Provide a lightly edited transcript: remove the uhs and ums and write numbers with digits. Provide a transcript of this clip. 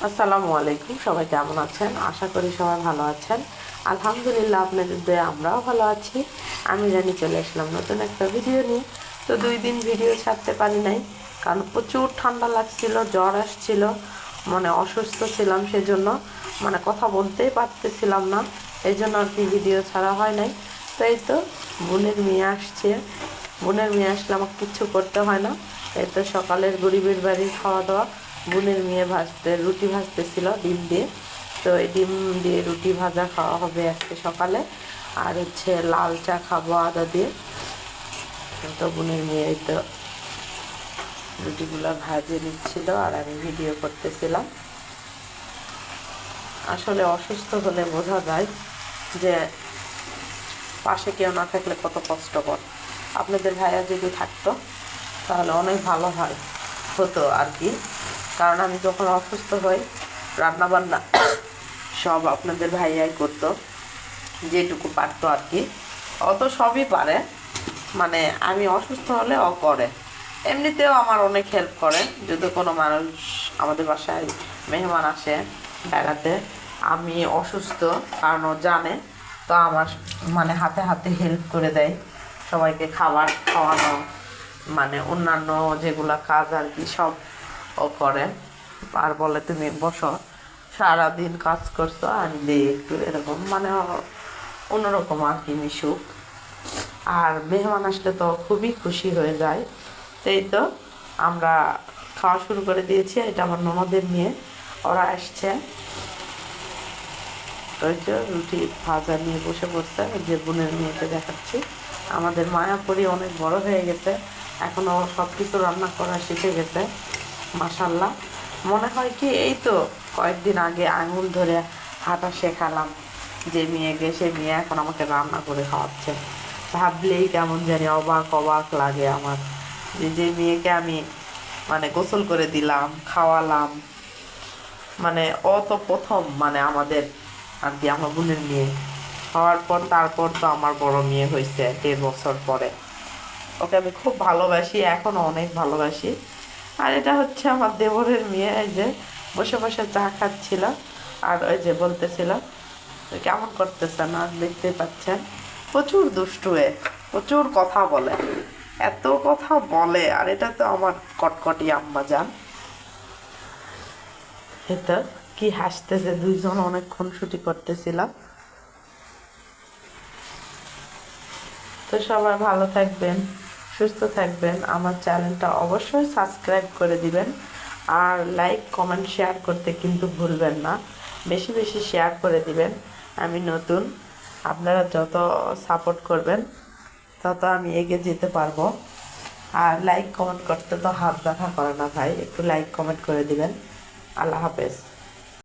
আসসালামু আলাইকুম, সবাই কেমন আছেন? আশা করি সবাই ভালো আছেন। আলহামদুলিল্লাহ, আপনাদের দয়ে আমরাও ভালো আছি। আমি জানি চলে আসলাম নতুন একটা ভিডিও নিয়ে। তো 2 দিন ভিডিও ছাড়তে পারি নাই, কারণ প্রচুর ঠান্ডা লাগছিল, জ্বর আসছিল, মানে অসুস্থ ছিলাম, সেজন্য মানে কথা বলতেই পারতেছিলাম না। এই জন্য আর কি ভিডিও ছাড়া হয় নাই। তো এই তো বোনের মেয়ে আসছে, বোনের মেয়ে আসলে আমাকে কিচ্ছু করতে হয় না। এই তো সকালের গরিবের বাড়ির খাওয়া দাওয়া, বোনের মেয়ে রুটি ভাজতেছিল ডিম দিয়ে। তো এই ডিম দিয়ে রুটি ভাজা খাওয়া হবে আজকে সকালে। আর হচ্ছে লাল চা খাবো আদা দিয়ে। তো বোনের মেয়ে এই তো রুটিগুলো ভাজে নিচ্ছিল আর আমি ভিডিও করতেছিলাম। আসলে অসুস্থ হলে বোঝা যায় যে পাশে কেউ না থাকলে কত কষ্টকর। আপনাদের ভাইয়া যদি থাকতো তাহলে অনেক ভালো হতো আর কি। কারণ আমি যখন অসুস্থ হই, রান্নাবান্না সব আপনাদের ভাইয়াই করতো, যেটুকু পারতো আর কি। অত সবই পারে, মানে আমি অসুস্থ হলে ও করে। এমনিতেও আমার অনেক হেল্প করে। যদি কোনো মানুষ আমাদের বাসায় মেহমান আসে বেড়াতে, আমি অসুস্থ কারণ ও জানে, তো আমার মানে হাতে হাতে হেল্প করে দেয় সবাইকে, খাবার খাওয়ানো, মানে অন্যান্য যেগুলা কাজ আর কি সব ও করে। আর বলে তুমি বসো, সারাদিন কাজ করছো আর দিই একটু, এরকম মানে অন্যরকম আর কি মিশুক। আর মেহমান আসলে তো খুবই খুশি হয়ে যায়। সেই তো আমরা খাওয়া শুরু করে দিয়েছি। এটা আমার ননদের নিয়ে, ওরা আসছে। ওই যে রুটি ভাজা নিয়ে বসে পড়ছে, যে বোনের মেয়েকে দেখাচ্ছি। আমাদের মায়াপুরি অনেক বড় হয়ে গেছে, এখনও সব কিছু রান্না করা শিখে গেছে মাশাল্লাহ। মনে হয় কি এই তো কয়েকদিন আগে আঙুল ধরে হাঁটা শেখালাম যে মেয়েকে, সে মেয়ে এখন আমাকে রান্না করে খাওয়াচ্ছে। ভাবলেই কেমন জানি অবাক অবাক লাগে আমার, যে মেয়েকে আমি মানে গোসল করে দিলাম, খাওয়ালাম। মানে ও তো প্রথম, মানে আমাদের আর কি আমার বোনের মেয়ে হওয়ার পর তারপর তো আমার বড় মেয়ে হয়েছে 1.5 বছর পরে। ওকে আমি খুব ভালোবাসি, এখনও অনেক ভালোবাসি। আর এটা হচ্ছে আমার দেবরের মেয়ে, এই যে বসে বসে চা খাচ্ছিল। আর ওই যে বলতেছিল কেমন করতেছে না, দেখতে পাচ্ছেন প্রচুর দুষ্টু, প্রচুর কথা বলে, এত কথা বলে। আর এটা তো আমার কটকটি আম্মা জান। এটা কি হাসতেছে, দুইজন অনেক খুনসুটি করতেছিলাম। তো সবাই ভালো থাকবেন, সুস্থ থাকবেন। আমার চ্যানেলটা অবশ্যই সাবস্ক্রাইব করে দিবেন, আর লাইক কমেন্ট শেয়ার করতে কিন্তু ভুলবেন না। বেশি বেশি শেয়ার করে দিবেন। আমি নতুন, আপনারা যত সাপোর্ট করবেন তত আমি এগিয়ে যেতে পারবো। আর লাইক কমেন্ট করতে তো হাত ব্যথা করে না ভাই, একটু লাইক কমেন্ট করে দিবেন। আল্লাহ হাফেজ।